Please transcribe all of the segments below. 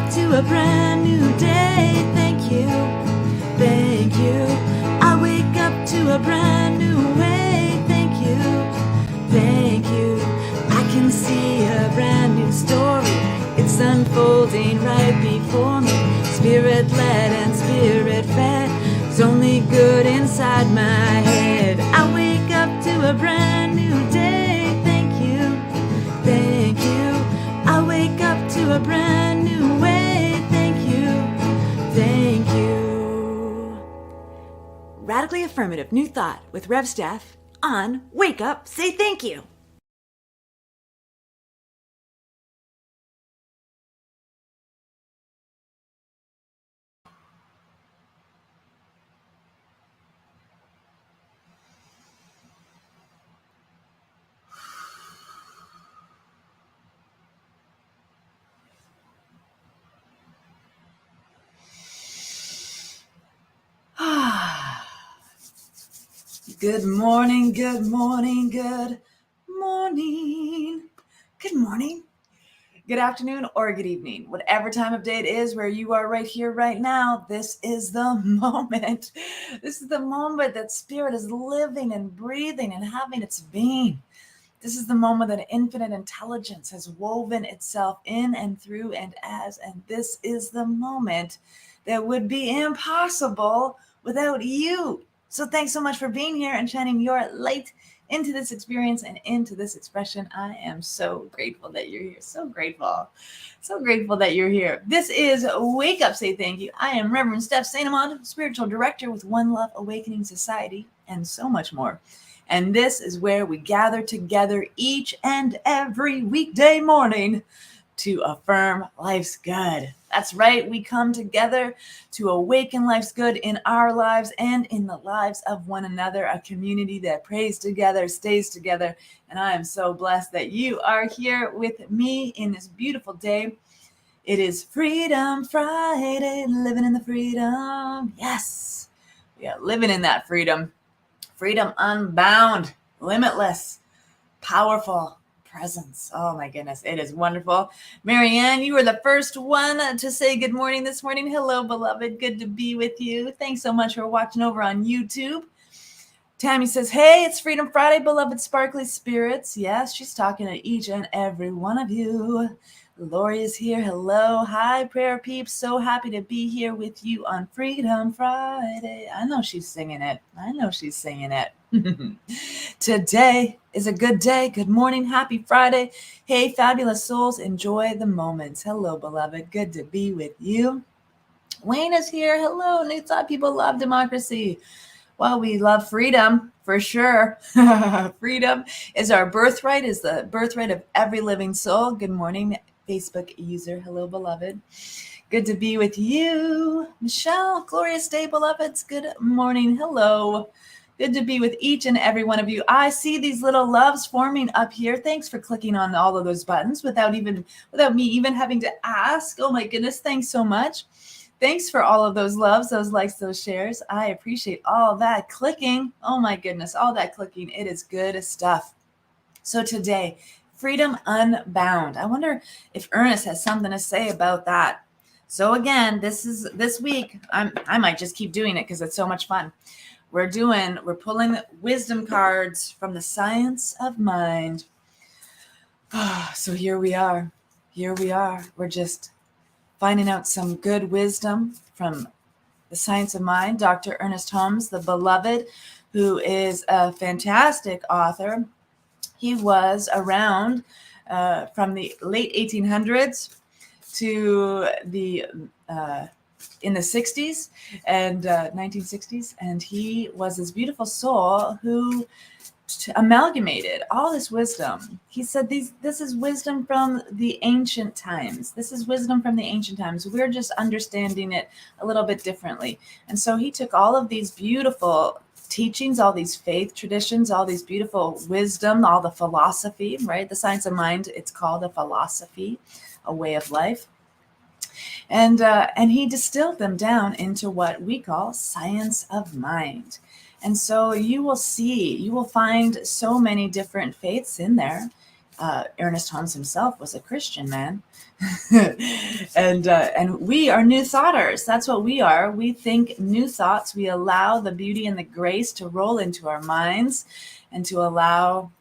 up to a brand new day. Thank you, thank you. I wake up to a brand new way. Thank you, thank you. I can see a brand new story. It's unfolding right before me. Spirit-led and spirit-fed. It's only good inside my head. I wake up to a brand new day. Thank you, thank you. I wake up to a brand new way. Thank you, thank you. Radically Affirmative New Thought with Rev Steph on Wake Up, Say Thank You. Good morning, good morning, good morning. Good morning, good afternoon, or good evening. Whatever time of day it is where you are right here, right now, this is the moment. This is the moment that spirit is living and breathing and having its being. This is the moment that infinite intelligence has woven itself in and through and as, and this is the moment that would be impossible without you. So thanks so much for being here and shining your light into this experience and into this expression. I am so grateful that you're here. So grateful. So grateful that you're here. This is Wake Up, Say Thank You. I am Reverend Steph St. Amand, Spiritual Director with One Love Awakening Society, and so much more. And this is where we gather together each and every weekday morning to affirm life's good. That's right. We come together to awaken life's good in our lives and in the lives of one another, a community that prays together, stays together. And I am so blessed that you are here with me in this beautiful day. It is Freedom Friday, living in the freedom. Yes, we are living in that freedom. Freedom unbound, limitless, powerful presence. Oh my goodness, it is wonderful. Marianne, you were the first one to say good morning this morning. Hello, beloved. Good to be with you. Thanks so much for watching over on YouTube. Tammy says, hey, it's Freedom Friday, beloved sparkly spirits. Yes, she's talking to each and every one of you. Lori is here. Hello. Hi, prayer peeps. So happy to be here with you on Freedom Friday. I know she's singing it. Today is a good day. Good morning. Happy Friday. Hey, fabulous souls. Enjoy the moments. Hello, beloved. Good to be with you. Wayne is here. Hello. New Thought people love democracy. Well, we love freedom for sure. Freedom is our birthright, is the birthright of every living soul. Good morning, Facebook user. Hello, beloved. Good to be with you. Michelle, glorious day, beloveds. Good morning. Hello. Good to be with each and every one of you. I see these little loves forming up here. Thanks for clicking on all of those buttons without me even having to ask. Oh my goodness, thanks so much. Thanks for all of those loves, those likes, those shares. I appreciate all that clicking. Oh my goodness, all that clicking. It is good stuff. So today, Freedom Unbound. I wonder if Ernest has something to say about that. So again, this week, I might just keep doing it because it's so much fun. We're pulling wisdom cards from the science of mind. So here we are. We're just finding out some good wisdom from the science of mind. Dr. Ernest Holmes, the beloved, who is a fantastic author. He was around from the late 1800s to in the 60s and 1960s. And he was this beautiful soul who amalgamated all this wisdom. He said, this is wisdom from the ancient times. We're just understanding it a little bit differently. And so he took all of these beautiful teachings, all these faith traditions, all these beautiful wisdom, all the philosophy, right? The science of mind, it's called a philosophy, a way of life. And he distilled them down into what we call science of mind. And so you will find so many different faiths in there. Ernest Holmes himself was a Christian man. And we are new thoughters. That's what we are. We think new thoughts. We allow the beauty and the grace to roll into our minds and to allow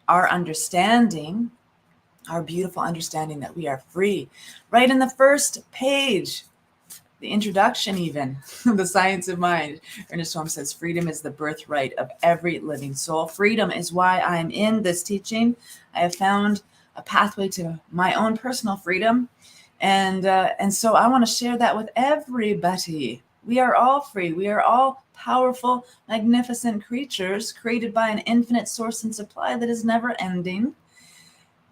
our understanding, our beautiful understanding that we are free. Right in the first page, the introduction even, The Science of Mind, Ernest Holmes says, freedom is the birthright of every living soul. Freedom is why I am in this teaching. I have found a pathway to my own personal freedom. And so I want to share that with everybody. We are all free. We are all powerful, magnificent creatures created by an infinite source and supply that is never ending.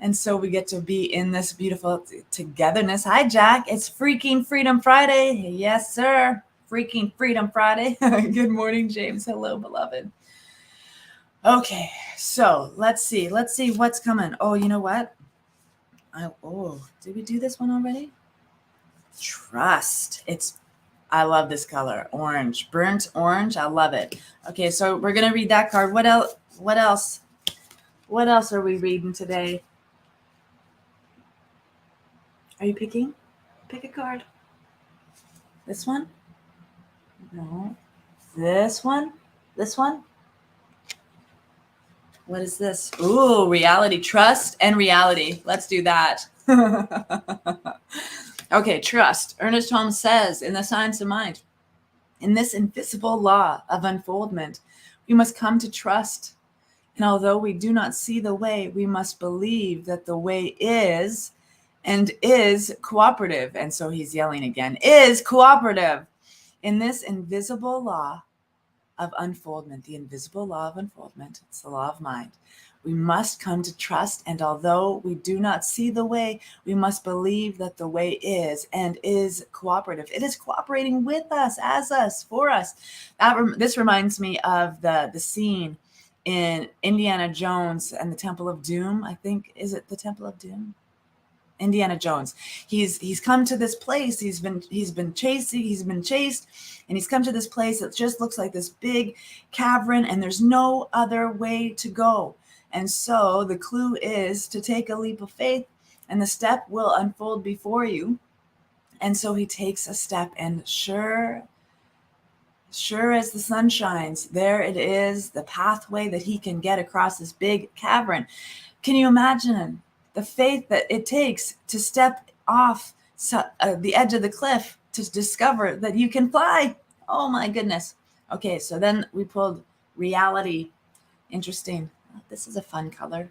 And so we get to be in this beautiful togetherness. Hi, Jack. It's freaking Freedom Friday. Yes, sir. Freaking Freedom Friday. Good morning, James. Hello, beloved. Okay, so let's see what's coming. Oh, you know what? Did we do this one already? Trust. I love this color. Orange. Burnt orange. I love it. Okay, so we're going to read that card. What else? What else are we reading today? Are you picking? Pick a card. This one? No. This one? This one? What is this? Ooh, reality. Trust and reality. Let's do that. Okay, trust. Ernest Holmes says in The Science of Mind, in this invisible law of unfoldment, we must come to trust. And although we do not see the way, we must believe that the way is and is cooperative. And so he's yelling again, is cooperative. In this invisible law of unfoldment, the invisible law of unfoldment, it's the law of mind, we must come to trust. And although we do not see the way, we must believe that the way is and is cooperative. It is cooperating with us, as us, for us. This reminds me of the scene in Indiana Jones and the Temple of Doom. I think, is it the Temple of Doom? Indiana Jones. He's come to this place. He's been chased, and he's come to this place that just looks like this big cavern, and there's no other way to go. And so the clue is to take a leap of faith, and the step will unfold before you. And so he takes a step, and sure as the sun shines, there it is, the pathway that he can get across this big cavern. Can you imagine the faith that it takes to step off the edge of the cliff to discover that you can fly? Oh my goodness. Okay, so then we pulled reality. Interesting. This is a fun color.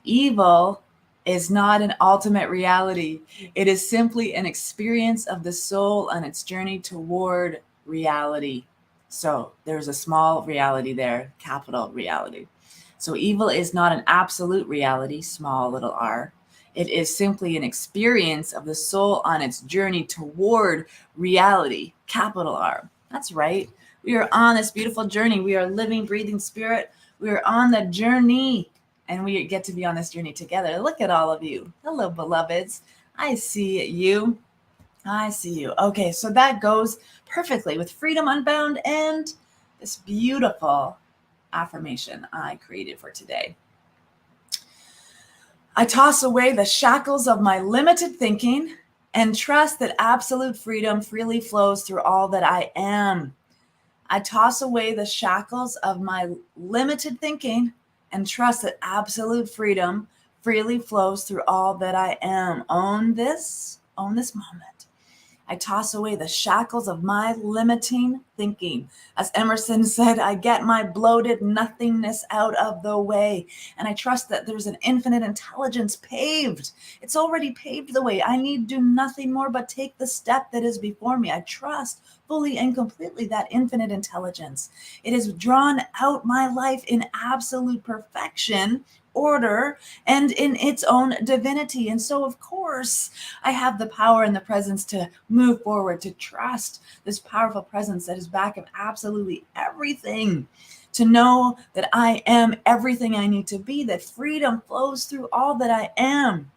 Evil is not an ultimate reality. It is simply an experience of the soul on its journey toward reality. So there's a small reality there, capital reality. So evil is not an absolute reality, small little r. It is simply an experience of the soul on its journey toward reality, capital R. That's right. We are on this beautiful journey. We are living, breathing spirit. We are on the journey, and we get to be on this journey together. Look at all of you. Hello, beloveds. I see you. I see you. Okay, so that goes perfectly with Freedom Unbound and this beautiful affirmation I created for today. I toss away the shackles of my limited thinking and trust that absolute freedom freely flows through all that I am. I toss away the shackles of my limited thinking and trust that absolute freedom freely flows through all that I am. Own this moment. I toss away the shackles of my limiting thinking. As Emerson said, I get my bloated nothingness out of the way. And I trust that there's an infinite intelligence paved. It's already paved the way. I need do nothing more but take the step that is before me. I trust fully and completely that infinite intelligence. It has drawn out my life in absolute perfection, order, and in its own divinity. And so, of course, I have the power and the presence to move forward, to trust this powerful presence that is back of absolutely everything, to know that I am everything I need to be, that freedom flows through all that I am.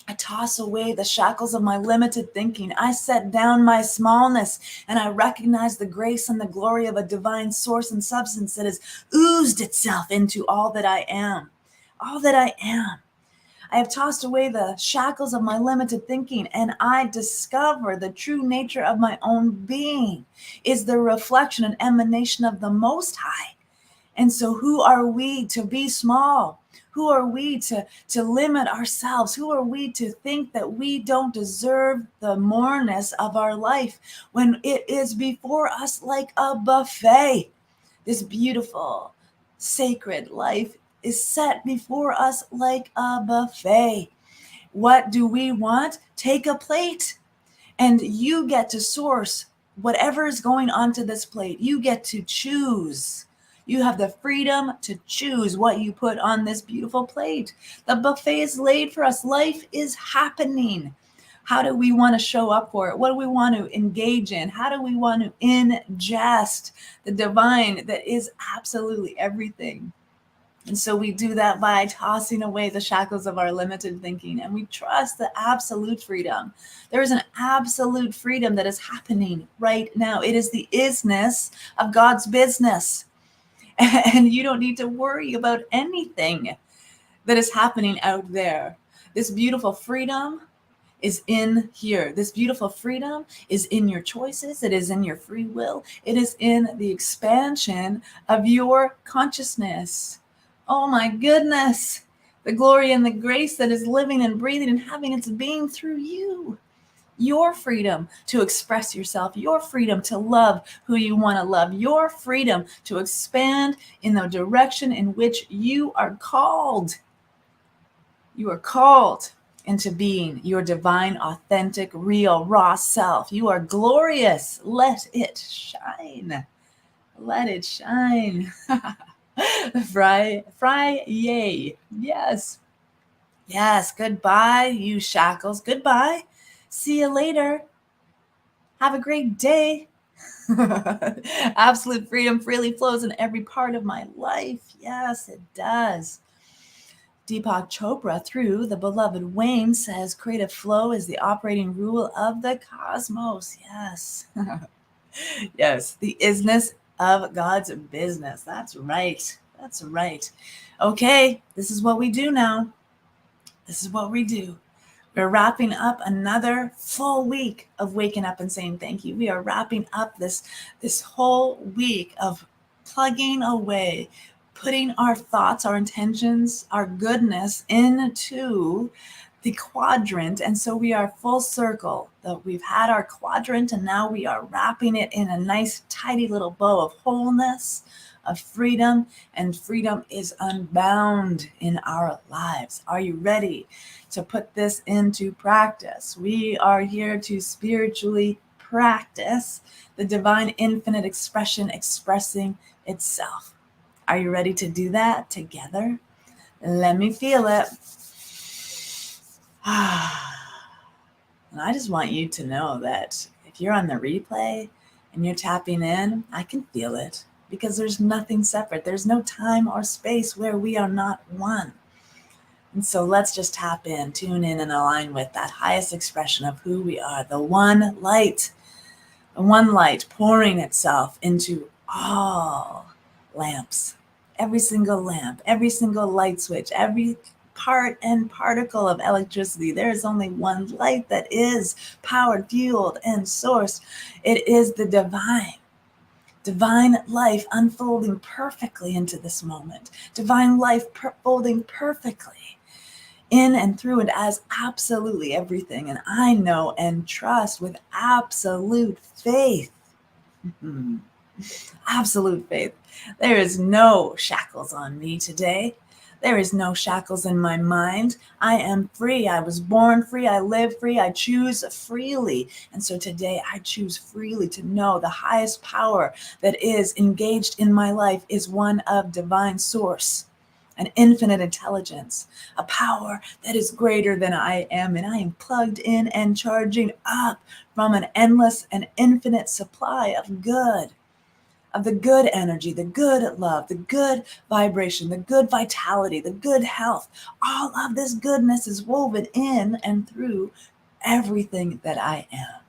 I toss away the shackles of my limited thinking. I set down my smallness, and I recognize the grace and the glory of a divine source and substance that has oozed itself into all that I am. all that I am. I have tossed away the shackles of my limited thinking, and I discover the true nature of my own being is the reflection and emanation of the Most High. And so who are we to be small? Who are we to limit ourselves? Who are we to think that we don't deserve the moreness of our life when it is before us like a buffet? This beautiful, sacred life is set before us like a buffet. What do we want? Take a plate, and you get to source whatever is going onto this plate. You get to choose. You have the freedom to choose what you put on this beautiful plate. The buffet is laid for us. Life is happening. How do we want to show up for it? What do we want to engage in? How do we want to ingest the divine that is absolutely everything? And so we do that by tossing away the shackles of our limited thinking, and we trust the absolute freedom. There is an absolute freedom that is happening right now. It is the isness of God's business. And you don't need to worry about anything that is happening out there. This beautiful freedom is in here. This beautiful freedom is in your choices. It is in your free will. It is in the expansion of your consciousness. Oh my goodness. The glory and the grace that is living and breathing and having its being through you. Your freedom to express yourself, your freedom to love who you want to love, your freedom to expand in the direction in which you are called. You are called into being your divine, authentic, real, raw self. You are glorious. Let it shine. Let it shine. Yay. Yes. Yes. Goodbye, you shackles. Goodbye. See you later. Have a great day. Absolute freedom freely flows in every part of my life. Yes, it does. Deepak Chopra, through the beloved Wayne, says creative flow is the operating rule of the cosmos. Yes. Yes, the isness of God's business. That's right. That's right. Okay, this is what we do now. This is what we do. We're wrapping up another full week of waking up and saying thank you. We are wrapping up this whole week of plugging away, putting our thoughts, our intentions, our goodness into the quadrant. And so we are full circle. We've had our quadrant, and now we are wrapping it in a nice, tidy little bow of wholeness, of freedom, and freedom is unbound in our lives. Are you ready to put this into practice? We are here to spiritually practice the divine infinite expression expressing itself. Are you ready to do that together? Let me feel it. And I just want you to know that if you're on the replay and you're tapping in, I can feel it, because there's nothing separate. There's no time or space where we are not one. And so let's just tap in, tune in, and align with that highest expression of who we are, the one light pouring itself into all lamps, every single lamp, every single light switch, every part and particle of electricity. There is only one light that is powered, fueled, and sourced. It is the divine life unfolding perfectly into this moment, divine life folding perfectly in and through and as absolutely everything. And I know and trust with absolute faith, absolute faith, there is no shackles on me today. There is no shackles in my mind. I am free. I was born free. I live free. I choose freely. And so today I choose freely to know the highest power that is engaged in my life is one of divine source, an infinite intelligence, a power that is greater than I am. And I am plugged in and charging up from an endless and infinite supply of good. Of the good energy, the good love, the good vibration, the good vitality, the good health. All of this goodness is woven in and through everything that I am.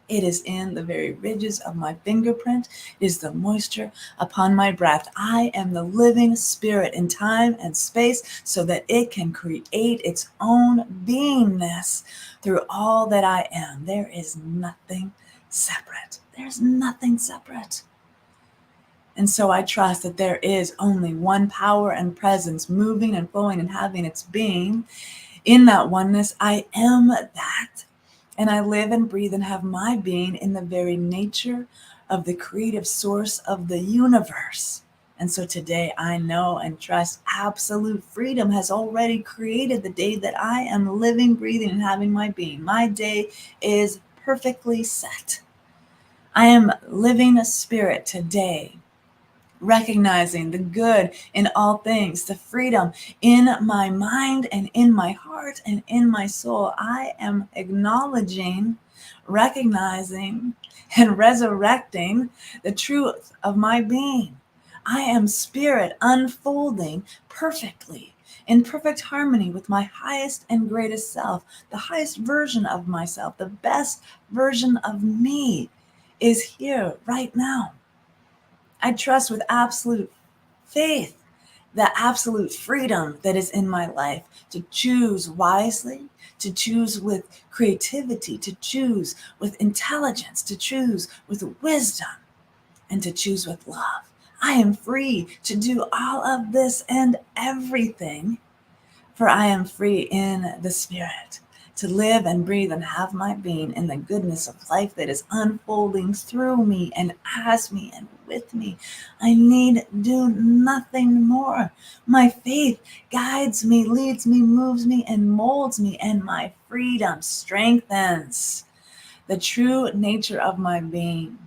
It is in the very ridges of my fingerprint. It is the moisture upon my breath. I am the living spirit in time and space so that it can create its own beingness through all that I am. There is nothing separate. There's nothing separate. And so I trust that there is only one power and presence moving and flowing and having its being. In that oneness, I am that. And I live and breathe and have my being in the very nature of the creative source of the universe. And so today I know and trust absolute freedom has already created the day that I am living, breathing, and having my being. My day is perfectly set. I am living a spirit today, recognizing the good in all things, the freedom in my mind and in my heart and in my soul. I am acknowledging, recognizing, and resurrecting the truth of my being. I am spirit unfolding perfectly, in perfect harmony with my highest and greatest self, the highest version of myself, the best version of me is here right now. I trust with absolute faith the absolute freedom that is in my life to choose wisely, to choose with creativity, to choose with intelligence, to choose with wisdom, and to choose with love. I am free to do all of this and everything, for I am free in the spirit, to live and breathe and have my being in the goodness of life that is unfolding through me and as me and with me. I need do nothing more. My faith guides me, leads me, moves me, and molds me, and my freedom strengthens the true nature of my being,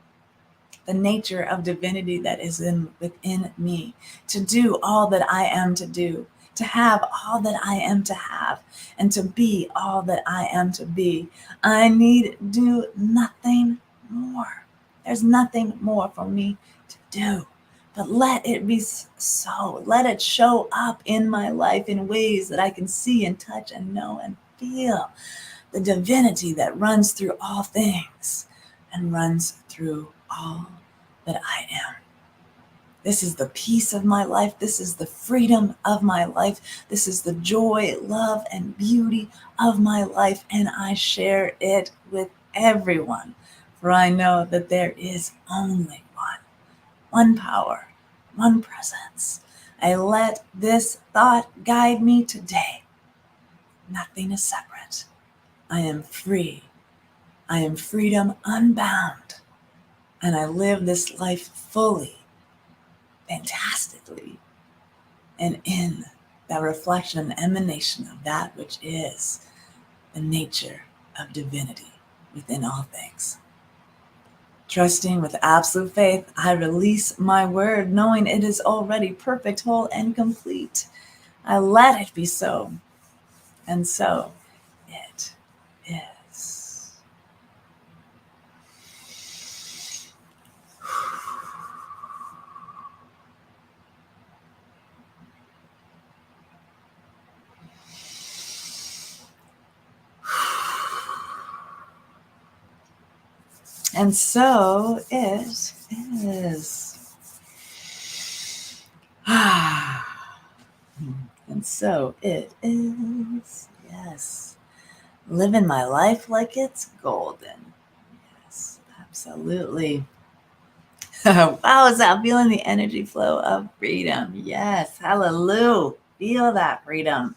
the nature of divinity that is within me, to do all that I am to do, to have all that I am to have, and to be all that I am to be. I need do nothing more. There's nothing more for me to do. But let it be so. Let it show up in my life in ways that I can see and touch and know and feel the divinity that runs through all things and runs through all that I am. This is the peace of my life. This is the freedom of my life. This is the joy, love, and beauty of my life. And I share it with everyone, for I know that there is only one power, one presence. I let this thought guide me today. Nothing is separate. I am free. I am freedom unbound. And I live this life fully, fantastically, and in that reflection and emanation of that which is the nature of divinity within all things. Trusting with absolute faith, I release my word, knowing it is already perfect, whole, and complete. I let it be so, and so it is. And so it is. And so it is. Yes. Living my life like it's golden. Yes, absolutely. Wow, is that feeling the energy flow of freedom? Yes. Hallelujah. Feel that freedom.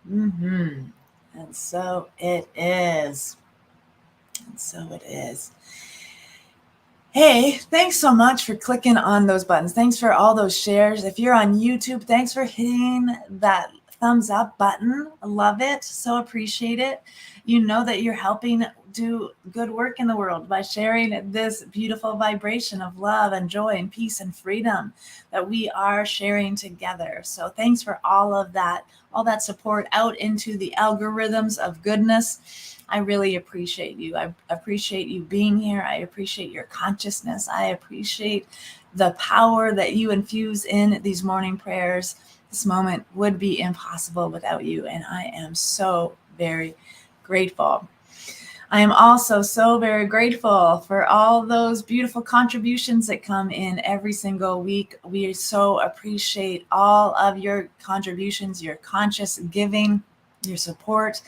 And so it is. And so it is. Hey, thanks so much for clicking on those buttons. Thanks for all those shares. If you're on YouTube, thanks for hitting that thumbs up button. I love it. So appreciate it. You know that you're helping do good work in the world by sharing this beautiful vibration of love and joy and peace and freedom that we are sharing together. So thanks for all of that, all that support out into the algorithms of goodness. I really appreciate you. I appreciate you being here. I appreciate your consciousness. I appreciate the power that you infuse in these morning prayers. This moment would be impossible without you, and I am so very grateful. I am also so very grateful for all those beautiful contributions that come in every single week. We so appreciate all of your contributions, your conscious giving, your support.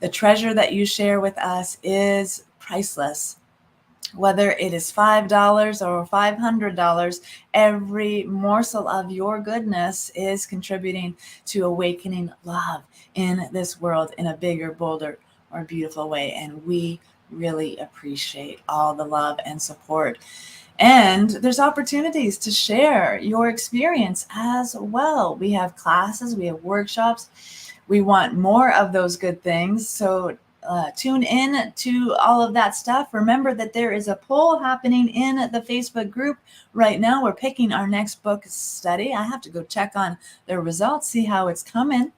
The treasure that you share with us is priceless. Whether it is $5 or $500, every morsel of your goodness is contributing to awakening love in this world in a bigger, bolder, more beautiful way. And we really appreciate all the love and support. And there's opportunities to share your experience as well. We have classes, we have workshops. We want more of those good things. So tune in to all of that stuff. Remember that there is a poll happening in the Facebook group right now. We're picking our next book study. I have to go check on the results, see how it's coming.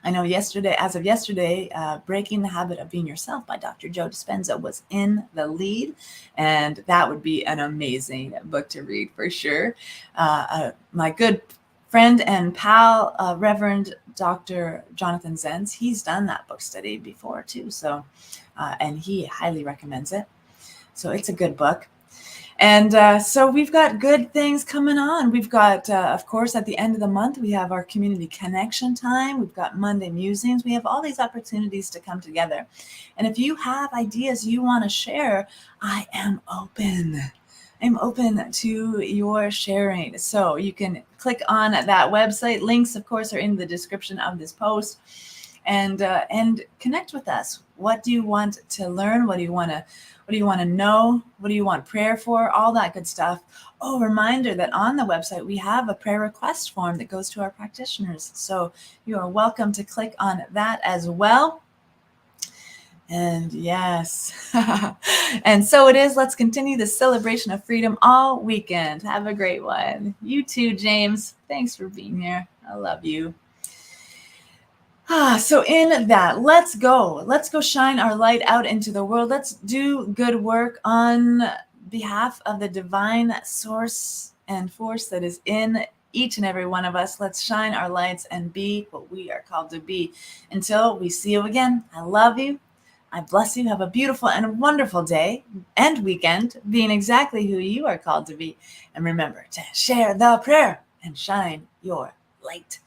I know as of yesterday, Breaking the Habit of Being Yourself by Dr. Joe Dispenza was in the lead, and that would be an amazing book to read for sure. My good friend and pal, Reverend Dr. Jonathan Zenz, he's done that book study before too, so and he highly recommends it. So it's a good book. And so we've got good things coming on. We've got, of course, at the end of the month, we have our community connection time. We've got Monday musings. We have all these opportunities to come together. And if you have ideas you want to share, I am open. I'm open to your sharing. So you can click on that website. Links, of course, are in the description of this post. And connect with us. What do you want to learn? What do you want to know? What do you want prayer for? All that good stuff. Oh, reminder that on the website, we have a prayer request form that goes to our practitioners. So you are welcome to click on that as well. And yes, and so it is. Let's continue the celebration of freedom all weekend. Have a great one. You too, James. Thanks for being here. I love you. So in that, let's go shine our light out into the world. Let's do good work on behalf of the divine source and force that is in each and every one of us. Let's shine our lights and be what we are called to be. Until we see you again, I love you. I bless you. Have a beautiful and wonderful day and weekend, being exactly who you are called to be. And remember to share the prayer and shine your light.